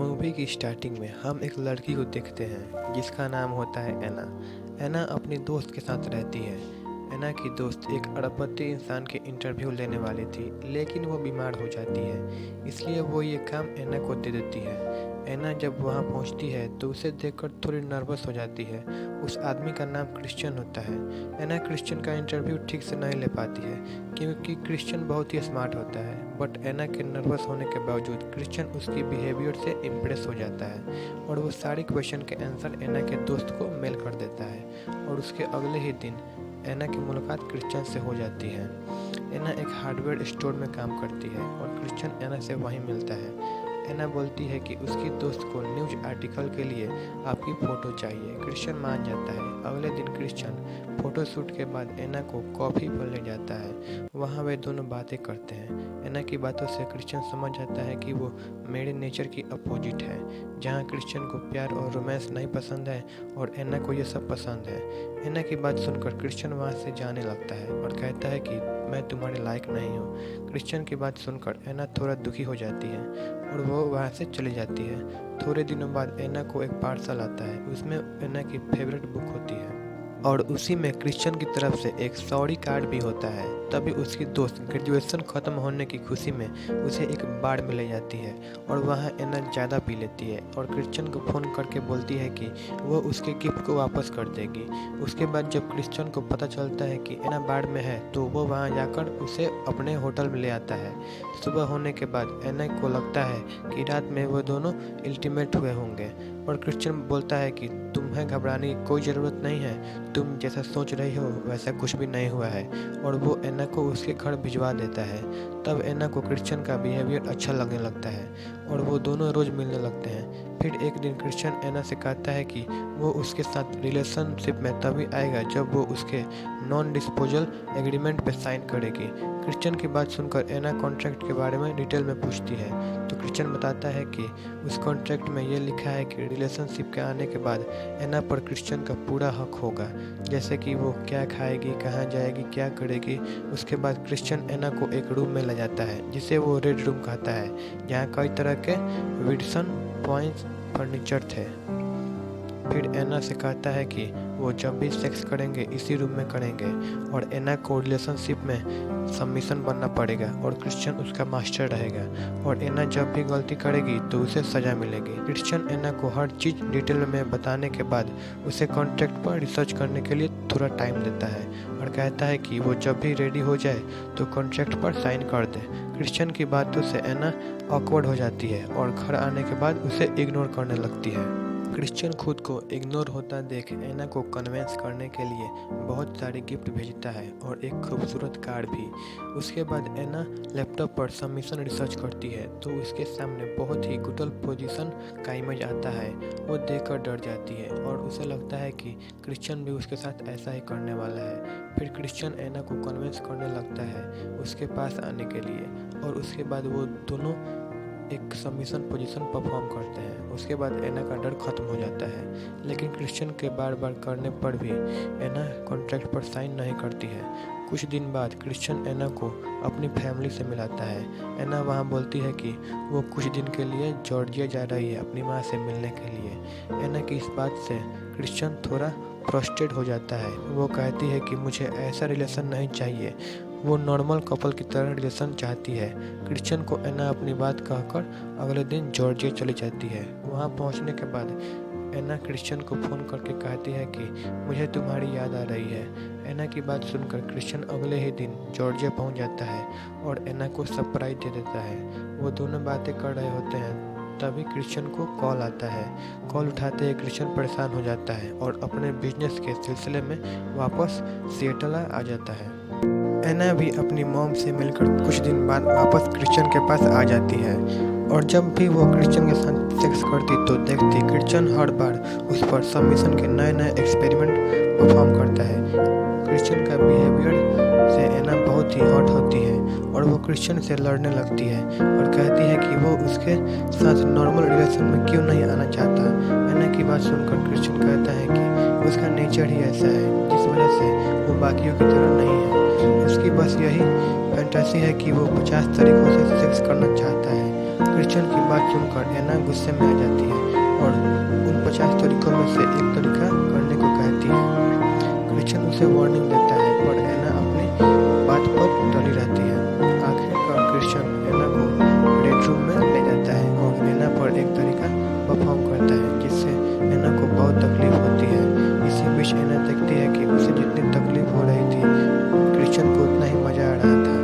Movie की starting में हम एक लड़की को देखते हैं जिसका नाम होता है एना। एना अपनी दोस्त के साथ रहती है। एना की दोस्त एक अरबपति इंसान के इंटरव्यू लेने वाली थी, लेकिन वो बीमार हो जाती है, इसलिए वो ये काम एना को दे देती है। एना जब वहाँ पहुँचती है तो उसे देखकर थोड़ी नर्वस हो जाती है। उस आदमी का नाम क्रिश्चियन होता है। एना क्रिश्चियन का इंटरव्यू ठीक से नहीं ले पाती है क्योंकि क्रिश्चियन बहुत ही स्मार्ट होता है, बट एना के नर्वस होने के बावजूद क्रिश्चियन उसकी बिहेवियर से इम्प्रेस हो जाता है और वो सारे क्वेश्चन के आंसर एना के दोस्त को मेल कर देता है। और उसके अगले ही दिन एना की मुलाकात क्रिश्चियन से हो जाती है। एना एक हार्डवेयर स्टोर में काम करती है और क्रिश्चियन एना से वहीं मिलता है। एना बोलती है कि उसकी दोस्त को न्यूज आर्टिकल के लिए आपकी फ़ोटो चाहिए। क्रिश्चियन मान जाता है। अगले दिन क्रिश्चियन फ़ोटोशूट के बाद एना को कॉफ़ी पर ले जाता है। वहाँ वे दोनों बातें करते हैं। एना की बातों से क्रिश्चियन समझ जाता है कि वो मेरे नेचर की अपोजिट है। जहाँ क्रिश्चियन को प्यार और रोमांस नहीं पसंद है और एना को ये सब पसंद है। एना की बात सुनकर क्रिश्चियन वहाँ से जाने लगता है और कहता है कि मैं तुम्हारे लायक नहीं हूँ। क्रिश्चियन की बात सुनकर एना थोड़ा दुखी हो जाती है और वो वहाँ से चली जाती है। थोड़े दिनों बाद एना को एक पार्सल आता है। उसमें एना की फेवरेट बुक होती है और उसी में क्रिश्चियन की तरफ से एक सॉरी कार्ड भी होता है। तभी उसकी दोस्त ग्रेजुएशन ख़त्म होने की खुशी में उसे एक बार में ले जाती है और वहाँ एना ज़्यादा पी लेती है और क्रिश्चियन को फ़ोन करके बोलती है कि वो उसके गिफ्ट को वापस कर देगी। उसके बाद जब क्रिश्चियन को पता चलता है कि एना बार में है तो वो वहाँ जाकर उसे अपने होटल में ले आता है। सुबह होने के बाद एना को लगता है कि रात में वो दोनों इंटीमेट हुए होंगे और क्रिश्चियन बोलता है कि तुम्हें घबराने की कोई ज़रूरत नहीं है, तुम जैसा सोच रही हो वैसा कुछ भी नहीं हुआ है, और वो एना को उसके घर भिजवा देता है। तब एना को क्रिश्चियन का बिहेवियर अच्छा लगने लगता है और वो दोनों रोज़ मिलने लगते हैं। फिर एक दिन क्रिश्चियन एना से कहता है कि वो उसके साथ रिलेशनशिप में तभी आएगा जब वो उसके नॉन डिस्पोजल एग्रीमेंट पे साइन करेगी। क्रिश्चियन की बात सुनकर एना कॉन्ट्रैक्ट के बारे में डिटेल में पूछती है तो क्रिश्चियन बताता है कि उस कॉन्ट्रैक्ट में ये लिखा है कि रिलेशनशिप के आने के बाद एना पर क्रिश्चियन का पूरा हक होगा, जैसे कि वो क्या खाएगी, कहाँ जाएगी, क्या करेगी। उसके बाद क्रिश्चियन एना को एक रूम में ले जाता है जिसे वो रेड रूम कहता है, जहाँ कई तरह के विल्सन पॉइंट्स फर्नीचर थे। फिर एना से कहता है कि वो जब भी सेक्स करेंगे इसी रूम में करेंगे और एना को रिलेशनशिप में सबमिशन बनना पड़ेगा और क्रिश्चियन उसका मास्टर रहेगा और एना जब भी गलती करेगी तो उसे सज़ा मिलेगी। क्रिश्चियन एना को हर चीज़ डिटेल में बताने के बाद उसे कॉन्ट्रैक्ट पर रिसर्च करने के लिए थोड़ा टाइम देता है और कहता है कि वो जब भी रेडी हो जाए तो कॉन्ट्रैक्ट पर साइन कर दे। क्रिश्चियन की बातों से एना ऑकवर्ड हो जाती है और घर आने के बाद उसे इग्नोर करने लगती है। क्रिश्चियन खुद को इग्नोर होता देख एना को कन्विंस करने के लिए बहुत सारे गिफ्ट भेजता है और एक खूबसूरत कार्ड भी। उसके बाद एना लैपटॉप पर सबमिशन रिसर्च करती है तो उसके सामने बहुत ही गुटल पोजीशन का इमेज आता है। वो देखकर डर जाती है और उसे लगता है कि क्रिश्चियन भी उसके साथ ऐसा ही करने वाला है। फिर क्रिश्चियन एना को कन्विंस करने लगता है उसके पास आने के लिए और उसके बाद वो दोनों एक सबमिशन पोजीशन परफॉर्म करते हैं। उसके बाद एना का डर खत्म हो जाता है, लेकिन क्रिश्चियन के बार बार करने पर भी एना कॉन्ट्रैक्ट पर साइन नहीं करती है। कुछ दिन बाद क्रिश्चियन एना को अपनी फैमिली से मिलाता है। एना वहाँ बोलती है कि वो कुछ दिन के लिए जॉर्जिया जा रही है अपनी माँ से मिलने के लिए। एना की इस बात से क्रिश्चियन थोड़ा फ्रस्ट्रेट हो जाता है। वो कहती है कि मुझे ऐसा रिलेशन नहीं चाहिए, वो नॉर्मल कपल की तरह रिलेशन चाहती है। क्रिश्चियन को एना अपनी बात कहकर अगले दिन जॉर्जिया चली जाती है। वहाँ पहुँचने के बाद एना क्रिश्चियन को फ़ोन करके कहती है कि मुझे तुम्हारी याद आ रही है। एना की बात सुनकर क्रिश्चियन अगले ही दिन जॉर्जिया पहुँच जाता है और एना को सरप्राइज दे देता है। वो दोनों बातें कर रहे होते हैं तभी क्रिश्चियन को कॉल आता है। कॉल उठाते ही क्रिश्चियन परेशान हो जाता है और अपने बिजनेस के सिलसिले में वापस सिएटल आ जाता है। एना भी अपनी मॉम से मिलकर कुछ दिन बाद वापस क्रिश्चियन के पास आ जाती है और जब भी वो क्रिश्चियन के साथ सेक्स करती तो देखती क्रिश्चियन हर बार उस पर सबमिशन के नए नए एक्सपेरिमेंट परफॉर्म करता है। क्रिश्चियन का बिहेवियर से एना बहुत ही हर्ट होती है और वो क्रिश्चियन से लड़ने लगती है और कहती है कि वो उसके साथ नॉर्मल रिलेशन में क्यों नहीं आना चाहता। एना की बात सुनकर क्रिश्चियन कहता है कि उसका नेचर ही ऐसा है जिस वजह से वो बाकियों की तरह नहीं है। उसकी बस यही फैंटेसी है कि वो 50 तरीकों से सेक्स करना चाहता है क्रिश्चियन की बात सुनकर एना गुस्से में आ जाती है और उन 50 तरीकों में से एक तरीका करने को कहती है। क्रिश्चियन उसे वार्निंग देता है पर एना अपनी बात पर टली रहती है। आखिरकार क्रिश्चियन एना को बेडरूम में ले जाता है और एना पर एक तरीका परफॉर्म करता है जिससे एना को बहुत तकलीफ होती है। इसी बीच एना देखती है कि उसे जितनी तकलीफ हो रही थी क्रिश्चियन को उतना ही मजा आ रहा था।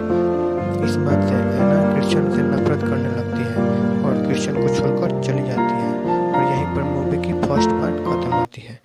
इस बात से एना क्रिश्चियन से नफरत करने लगती है और क्रिश्चियन को छोड़कर चली जाती है और यहीं पर मूवी की फर्स्ट पार्ट खत्म होती है।